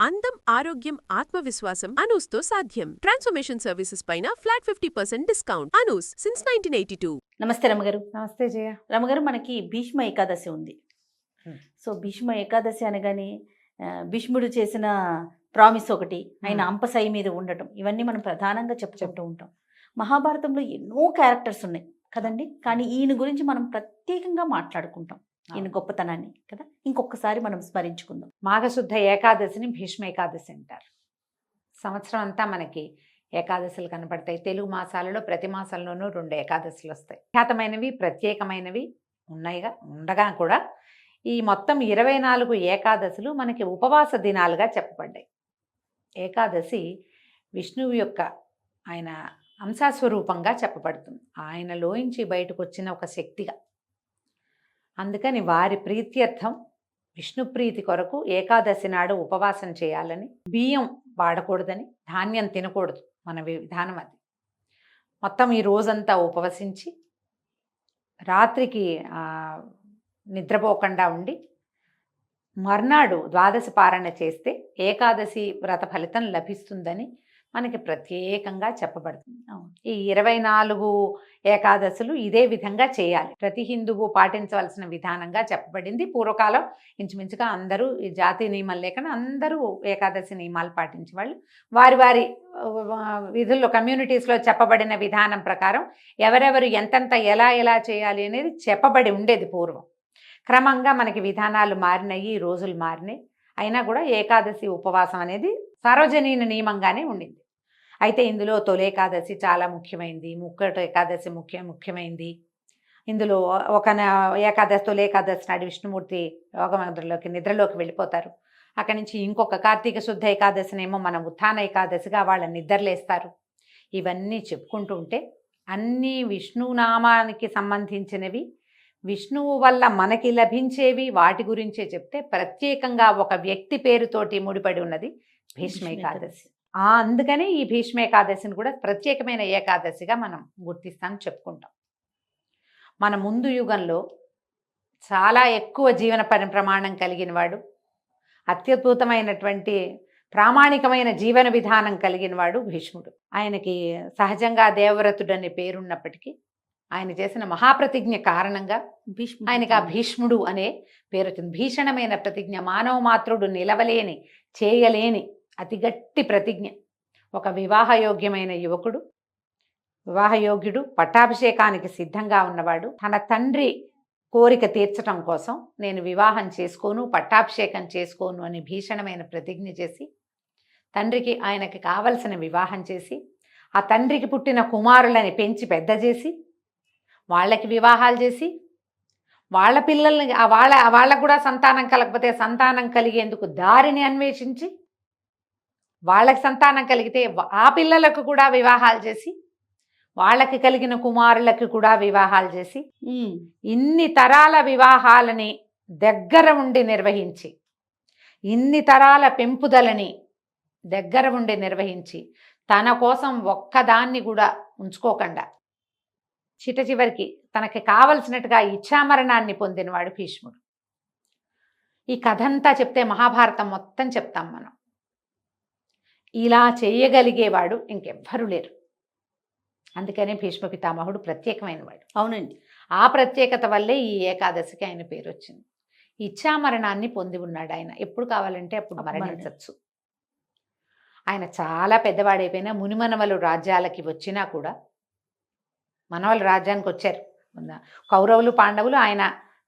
అందం, ఆరోగ్యం, ఆత్మవిశ్వాసం అనూస్తో సాధ్యం. ట్రాన్స్ఫర్మేషన్ సర్వీసెస్ పైన ఫ్లాట్ 50% డిస్కౌంట్. అనూస్ సిన్స్ 1982. నమస్తే రమగారు. నమస్తే జయ. రమగారు, మనకి భీష్మ ఏకాదశి ఉంది. సో భీష్మ ఏకాదశి అనగానే భీష్ముడు చేసిన ప్రామిస్ ఒకటి, ఆయన అంపసాయి మీద ఉండటం, ఇవన్నీ మనం ప్రధానంగా చెప్పుకుంటూ ఉంటాం. మహాభారతంలో ఎన్నో క్యారెక్టర్స్ ఉన్నాయి కదండి, కానీ ఈయన గురించి మనం ప్రత్యేకంగా మాట్లాడుకుంటాం, ఈయన గొప్పతనాన్ని కదా. ఇంకొకసారి మనం స్మరించుకుందాం. మాఘశుద్ధ ఏకాదశిని భీష్మ ఏకాదశి అంటారు. సంవత్సరం అంతా మనకి ఏకాదశులు కనపడతాయి. తెలుగు మాసాలలో ప్రతి మాసంలోనూ 2 ఏకాదశులు వస్తాయి. ఖ్యాతమైనవి, ప్రత్యేకమైనవి ఉన్నాయిగా ఉండగా కూడా ఈ మొత్తం 24 ఏకాదశులు మనకి ఉపవాస దినాలుగా చెప్పబడ్డాయి. ఏకాదశి విష్ణువు యొక్క ఆయన అంశాస్వరూపంగా చెప్పబడుతుంది. ఆయనలోంచి బయటకు వచ్చిన ఒక శక్తిగా. అందుకని వారి ప్రీత్యర్థం, విష్ణు ప్రీతి కొరకు ఏకాదశి నాడు ఉపవాసం చేయాలని, బియ్యం వాడకూడదని, ధాన్యం తినకూడదు, మన విధానం అది. మొత్తం ఈ రోజంతా ఉపవసించి రాత్రికి నిద్రపోకుండా ఉండి మర్నాడు ద్వాదశి పారణ చేస్తే ఏకాదశి వ్రత ఫలితం లభిస్తుందని మనకి ప్రత్యేకంగా చెప్పబడుతుంది. ఈ 24 ఏకాదశులు ఇదే విధంగా చేయాలి. ప్రతి హిందువు పాటించవలసిన విధానంగా చెప్పబడింది. పూర్వకాలం ఇంచుమించుగా అందరూ ఈ జాతి నియమం లేకుండా అందరూ ఏకాదశి నియమాలు పాటించేవాళ్ళు. వారి వారి విధుల్లో, కమ్యూనిటీస్లో చెప్పబడిన విధానం ప్రకారం ఎవరెవరు ఎంతెంత ఎలా ఎలా చేయాలి అనేది చెప్పబడి ఉండేది పూర్వం. క్రమంగా మనకి విధానాలు మారినాయి, రోజులు మారినాయి. అయినా కూడా ఏకాదశి ఉపవాసం అనేది సార్వజనీన నియమంగానే ఉండింది. అయితే ఇందులో తొలి ఏకాదశి చాలా ముఖ్యమైనది, ముక్కటి ఏకాదశి ముఖ్యమైనది. ఇందులో ఒక ఏకాదశి, తొలి ఏకాదశి నాడు విష్ణుమూర్తి నిద్రలోకి వెళ్ళిపోతారు. అక్కడి నుంచి ఇంకొక కార్తీక శుద్ధ ఏకాదశినేమో మనం ఉత్థాన ఏకాదశిగా వాళ్ళ నిద్రలేస్తారు. ఇవన్నీ చెప్పుకుంటూ ఉంటే అన్నీ విష్ణునామానికి సంబంధించినవి, విష్ణువు వల్ల మనకి లభించేవి, వాటి గురించే చెప్తే ప్రత్యేకంగా ఒక వ్యక్తి పేరుతోటి ముడిపడి ఉన్నది భీష్మ ఏకాదశి. అందుకని ఈ భీష్మ ఏకాదశిని కూడా ప్రత్యేకమైన ఏకాదశిగా మనం గుర్తిస్తాం, చెప్పుకుంటాం. మన ముందు యుగంలో చాలా ఎక్కువ జీవన ప్రమాణం కలిగిన వాడు, అత్యద్భుతమైనటువంటి ప్రామాణికమైన జీవన విధానం కలిగిన వాడు భీష్ముడు. ఆయనకి సహజంగా దేవవ్రతుడు అనే పేరున్నప్పటికీ ఆయన చేసిన మహాప్రతిజ్ఞ కారణంగా ఆయనకి ఆ భీష్ముడు అనే పేరు వచ్చింది. భీషణమైన ప్రతిజ్ఞ, మానవ మాత్రుడు నిలవలేని, చేయలేని అతి గట్టి ప్రతిజ్ఞ. ఒక వివాహయోగ్యమైన యువకుడు, వివాహయోగ్యుడు, పట్టాభిషేకానికి సిద్ధంగా ఉన్నవాడు, తన తండ్రి కోరిక తీర్చడం కోసం నేను వివాహం చేసుకోను, పట్టాభిషేకం చేసుకోను అని భీషణమైన ప్రతిజ్ఞ చేసి తండ్రికి ఆయనకి కావలసిన వివాహం చేసి, ఆ తండ్రికి పుట్టిన కుమారులని పెంచి పెద్ద చేసి, వాళ్ళకి వివాహాలు చేసి, వాళ్ళ పిల్లల్ని వాళ్ళకు కూడా సంతానం కలగకపోతే సంతానం కలిగేందుకు దారిని అన్వేషించి, వాళ్ళకి సంతానం కలిగితే ఆ పిల్లలకు కూడా వివాహాలు చేసి, వాళ్ళకి కలిగిన కుమారులకు కూడా వివాహాలు చేసి, ఇన్ని తరాల వివాహాలని దగ్గర ఉండి నిర్వహించి, ఇన్ని తరాల పెంపుదలని దగ్గర ఉండి నిర్వహించి, తన కోసం ఒక్కదాన్ని కూడా ఉంచుకోకుండా చివరికి తనకి కావలసినట్టుగా ఇచ్ఛామరణాన్ని పొందినవాడు భీష్ముడు. ఈ కథంతా చెప్తే మహాభారతం మొత్తం చెప్తాం మనం. ఇలా చేయగలిగేవాడు ఇంకెవ్వరూ లేరు. అందుకనే భీష్మ పితామహుడు ప్రత్యేకమైన వాడు. అవునండి. ఆ ప్రత్యేకత వల్లే ఈ ఏకాదశికి ఆయన పేరు వచ్చింది. ఇచ్ఛామరణాన్ని పొంది ఉన్నాడు ఆయన. ఎప్పుడు కావాలంటే అప్పుడు మరణించవచ్చు. ఆయన చాలా పెద్దవాడైపోయినా మునిమనవలు రాజ్యాలకి వచ్చినా కూడా, మనవలు రాజ్యానికి వచ్చారు, కౌరవులు పాండవులు ఆయన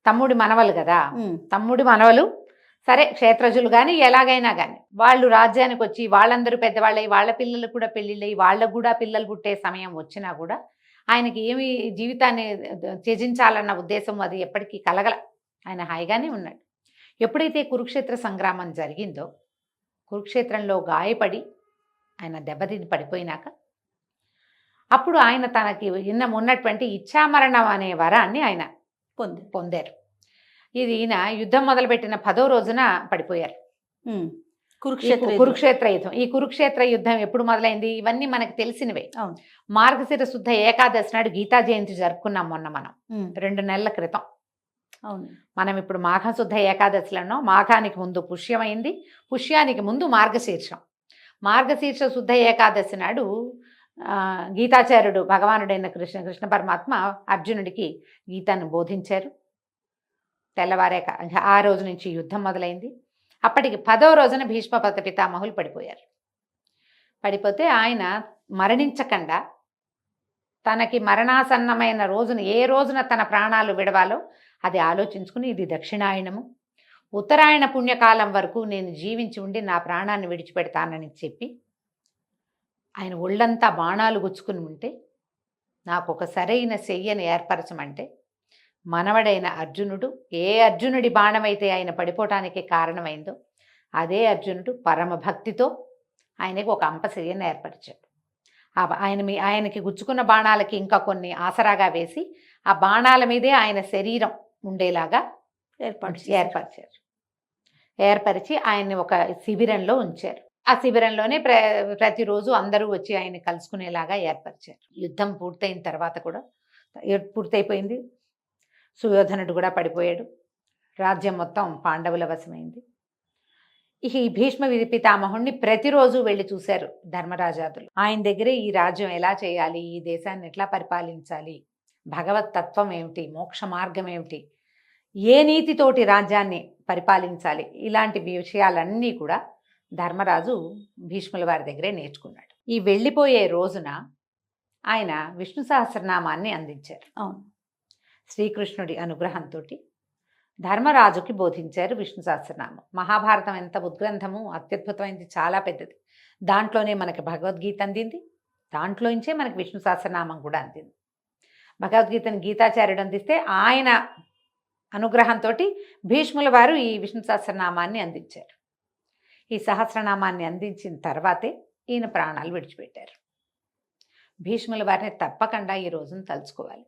తమ్ముడి మనవలు కదా, తమ్ముడి మనవలు సరే క్షేత్రజులు కానీ ఎలాగైనా కానీ వాళ్ళు రాజ్యానికి వచ్చి వాళ్ళందరూ పెద్దవాళ్ళై వాళ్ళ పిల్లలు కూడా పెళ్ళిళ్ళై వాళ్ళకు కూడా పిల్లలు పుట్టే సమయం వచ్చినా కూడా ఆయనకి ఏమి జీవితాన్ని త్యజించాలన్న ఉద్దేశం అది ఎప్పటికీ కలగల. ఆయన హాయిగానే ఉన్నాడు. ఎప్పుడైతే కురుక్షేత్ర సంగ్రామం జరిగిందో, కురుక్షేత్రంలో గాయపడి ఆయన దెబ్బతిని పడిపోయినాక అప్పుడు ఆయన తనకి ఉన్నటువంటి ఇచ్ఛామరణం అనే వరాన్ని ఆయన పొందారు. ఇది ఈయన యుద్ధం మొదలుపెట్టిన 10వ రోజున పడిపోయారు. కురుక్షేత్ర యుద్ధం. ఈ కురుక్షేత్ర యుద్ధం ఎప్పుడు మొదలైంది ఇవన్నీ మనకు తెలిసినవే. మార్గశిర శుద్ధ ఏకాదశి నాడు గీతా జయంతి జరుపుకున్నాం మొన్న మనం, 2 నెలల క్రితం. అవును. మనం ఇప్పుడు మాఘశుద్ధ ఏకాదశిలో మాఘానికి ముందు పుష్యమైంది, పుష్యానికి ముందు మార్గశీర్షం. మార్గశీర్ష శుద్ధ ఏకాదశి నాడు గీతాచార్యుడు భగవానుడైన కృష్ణ పరమాత్మ అర్జునుడికి గీతను బోధించారు. తెల్లవారాక ఆ రోజు నుంచి యుద్ధం మొదలైంది. అప్పటికి 10వ రోజున భీష్మ పితామహులు పడిపోయారు. పడిపోతే ఆయన మరణించకుండా తనకి మరణాసన్నమైన రోజున ఏ రోజున తన ప్రాణాలు విడవాలో అది ఆలోచించుకుని, ఇది దక్షిణాయనము, ఉత్తరాయణ పుణ్యకాలం వరకు నేను జీవించి ఉండి నా ప్రాణాన్ని విడిచిపెడతానని చెప్పి ఆయన ఒళ్ళంతా బాణాలు గుచ్చుకుని ఉంటే నాకు ఒక సరైన శయ్యను ఏర్పరచమంటే మనవడైన అర్జునుడు, ఏ అర్జునుడి బాణమైతే ఆయన పడిపోవటానికి కారణమైందో అదే అర్జునుడు పరమ భక్తితో ఆయనకి ఒక అంపశయ్యను ఏర్పరిచాడు. ఆయనకి గుచ్చుకున్న బాణాలకి ఇంకా కొన్ని ఆసరాగా వేసి ఆ బాణాల మీదే ఆయన శరీరం ఉండేలాగా ఏర్పరిచి ఆయన్ని ఒక శిబిరంలో ఉంచారు. ఆ శిబిరంలోనే ప్రతిరోజు అందరూ వచ్చి ఆయన్ని కలుసుకునేలాగా ఏర్పరిచారు. యుద్ధం పూర్తయిన తర్వాత కూడా పూర్తయిపోయింది. సుయోధనుడు కూడా పడిపోయాడు. రాజ్యం మొత్తం పాండవుల వశమైంది. ఈ భీష్మ పితామహుణ్ణి ప్రతిరోజు వెళ్ళి చూశారు ధర్మరాజాదులు. ఆయన దగ్గరే ఈ రాజ్యం ఎలా చేయాలి, ఈ దేశాన్ని ఎట్లా పరిపాలించాలి, భగవత్ తత్వం ఏమిటి, మోక్ష మార్గం ఏమిటి, ఏ నీతితోటి రాజ్యాన్ని పరిపాలించాలి, ఇలాంటి విషయాలన్నీ కూడా ధర్మరాజు భీష్ముల వారి దగ్గరే నేర్చుకున్నాడు. ఈ వెళ్ళిపోయే రోజున ఆయన విష్ణు సహస్రనామాన్ని అందించారు. అవును. శ్రీకృష్ణుడి అనుగ్రహంతో ధర్మరాజుకి బోధించారు విష్ణు సహస్రనామం. మహాభారతం ఎంత ఉద్గ్రంథము, అత్యద్భుతమైనది, చాలా పెద్దది. దాంట్లోనే మనకి భగవద్గీత అందింది, దాంట్లోంచే మనకి విష్ణు సహస్రనామం కూడా అందింది. భగవద్గీతను గీతాచార్యుడు అందిస్తే ఆయన అనుగ్రహంతో భీష్ముల వారు ఈ విష్ణు సహస్రనామాన్ని అందించారు. ఈ సహస్రనామాన్ని అందించిన తర్వాతే ఈయన ప్రాణాలు విడిచిపెట్టారు. భీష్ముల వారిని తప్పకుండా ఈ రోజును తలుచుకోవాలి.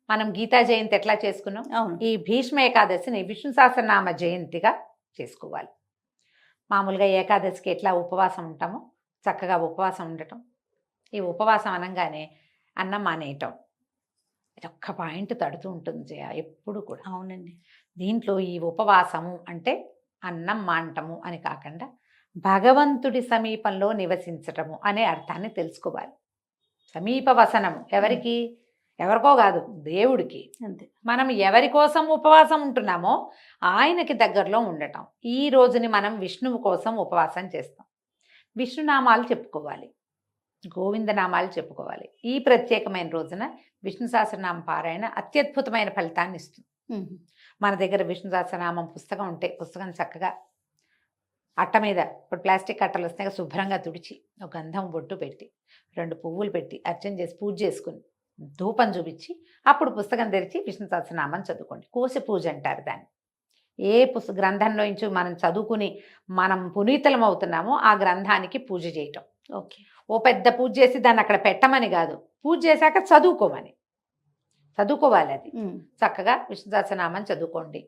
మనం గీతా జయంతి ఎట్లా చేసుకున్నాం, ఈ భీష్మ ఏకాదశిని విష్ణు సహస్రనామ జయంతిగా చేసుకోవాలి. మామూలుగా ఏకాదశికి ఎట్లా ఉపవాసం ఉంటామో చక్కగా ఉపవాసం ఉండటం. ఈ ఉపవాసం అనగానే అన్నం మానేయటం, ఇదొక్క పాయింట్ తడుతూ ఉంటుంది జయ ఎప్పుడు కూడా. అవునండి. దీంట్లో ఈ ఉపవాసము అంటే అన్నం మానటము అని కాకుండా భగవంతుడి సమీపంలో నివసించటము అనే అర్థాన్ని తెలుసుకోవాలి. సమీప వసనము ఎవరికి, ఎవరికో కాదు, దేవుడికి. అంతే. మనం ఎవరి కోసం ఉపవాసం ఉంటున్నామో ఆయనకి దగ్గరలో ఉండటం. ఈ రోజుని మనం విష్ణువు కోసం ఉపవాసం చేస్తాం. విష్ణునామాలు చెప్పుకోవాలి, గోవిందనామాలు చెప్పుకోవాలి. ఈ ప్రత్యేకమైన రోజున విష్ణు సహస్రనామ పారాయణ అత్యద్భుతమైన ఫలితాన్ని ఇస్తుంది. మన దగ్గర విష్ణు సహస్రనామం పుస్తకం ఉంటే పుస్తకం చక్కగా అట్ట మీద, ఇప్పుడు ప్లాస్టిక్ అట్టలు వస్తాయి, శుభ్రంగా తుడిచి ఒక గంధం బొట్టు పెట్టి 2 పువ్వులు పెట్టి అర్చన చేసి పూజ చేసుకుని ధూపం చూపించి అప్పుడు పుస్తకం తెరిచి విష్ణు సహస్రనామం చదువుకోండి. కోశ పూజ అంటారు దాన్ని. ఏ గ్రంథంలో నుంచి మనం చదువుకుని మనం పునీతలం అవుతున్నామో ఆ గ్రంథానికి పూజ చేయటం. ఓకే. ఓ పెద్ద పూజ చేసి దాన్ని అక్కడ పెట్టమని కాదు, పూజ చేశాక చదువుకోవాలి. అది చక్కగా విష్ణు సహస్రనామం చదువుకోండి.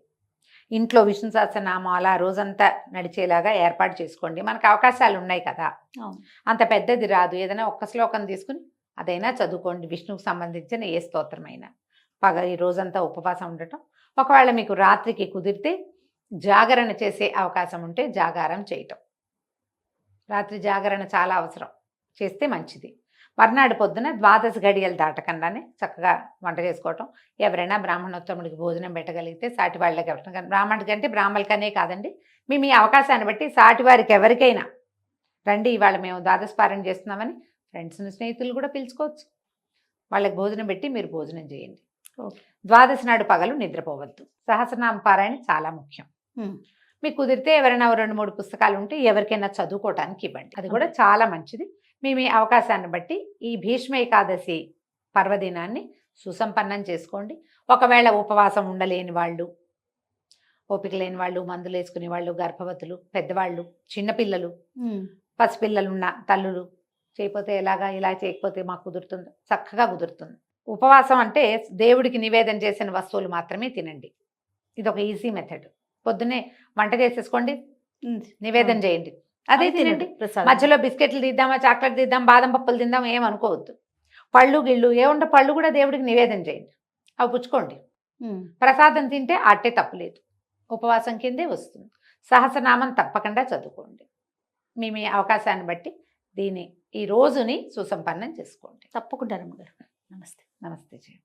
ఇంట్లో విష్ణు సహస్రనామం అలా రోజంతా నడిచేలాగా ఏర్పాటు చేసుకోండి. మనకు అవకాశాలు ఉన్నాయి కదా, అంత పెద్దది రాదు, ఏదైనా ఒక్క శ్లోకం తీసుకుని అదైనా చదువుకోండి. విష్ణువుకు సంబంధించిన ఏ స్తోత్రమైనా ఈ రోజంతా ఉపవాసం ఉండటం. ఒకవేళ మీకు రాత్రికి కుదిరితే జాగరణ చేసే అవకాశం ఉంటే జాగారం చేయటం. రాత్రి జాగరణ చాలా అవసరం, చేస్తే మంచిది. మర్నాడు పొద్దున 12 గడియలు దాటకుండానే చక్కగా వంట చేసుకోవటం. ఎవరైనా బ్రాహ్మణోత్తముడికి భోజనం పెట్టగలిగితే సాటి వాళ్ళకి ఎవరికైనా, బ్రాహ్మణుడి కంటే బ్రాహ్మణులకనే కాదండి, మీ అవకాశాన్ని బట్టి సాటి వారికి ఎవరికైనా రండి, ఇవాళ మేము ద్వాదశపారాయణ చేస్తున్నామని ఫ్రెండ్స్ని స్నేహితులు కూడా పిలుచుకోవచ్చు. వాళ్ళకి భోజనం పెట్టి మీరు భోజనం చేయండి. ద్వాదశి నాడు పగలు నిద్రపోవద్దు. సహస్రనామ పారాయణ చాలా ముఖ్యం. మీకు కుదిరితే ఎవరైనా 2-3 పుస్తకాలు ఉంటే ఎవరికైనా చదువుకోవటానికి ఇవ్వండి, అది కూడా చాలా మంచిది. మీ అవకాశాన్ని బట్టి ఈ భీష్మ ఏకాదశి పర్వదినాన్ని సుసంపన్నం చేసుకోండి. ఒకవేళ ఉపవాసం ఉండలేని వాళ్ళు, ఓపిక లేని వాళ్ళు, మందులు వేసుకునే వాళ్ళు, గర్భవతులు, పెద్దవాళ్ళు, చిన్నపిల్లలు, పసిపిల్లలున్న తల్లులు చేయకపోతే ఎలాగా, ఇలా చేయకపోతే మాకు కుదురుతుంది, చక్కగా కుదురుతుంది. ఉపవాసం అంటే దేవుడికి నివేదన చేసిన వస్తువులు మాత్రమే తినండి. ఇది ఒక ఈజీ మెథడ్. పొద్దున్నే వంట చేసేసుకోండి, నివేదన చేయండి, అదే తినండి. మధ్యలో బిస్కెట్లు తీద్దామా, చాక్లెట్ తీద్దాం, బాదం పప్పులు తిందాం ఏమనుకోవద్దు. పళ్ళు గిళ్ళు ఏముంటే పళ్ళు కూడా దేవుడికి నివేదన చేయండి, అవి పుచ్చుకోండి. ప్రసాదం తింటే అట్టే తప్పులేదు, ఉపవాసం కిందే వస్తుంది. సహస్రనామం తప్పకుండా చదువుకోండి. మీ అవకాశాన్ని బట్టి ఈ రోజుని సుసంపన్నం చేసుకోండి. తప్పకుండా రమ్మగారు. నమస్తే. నమస్తే జయ.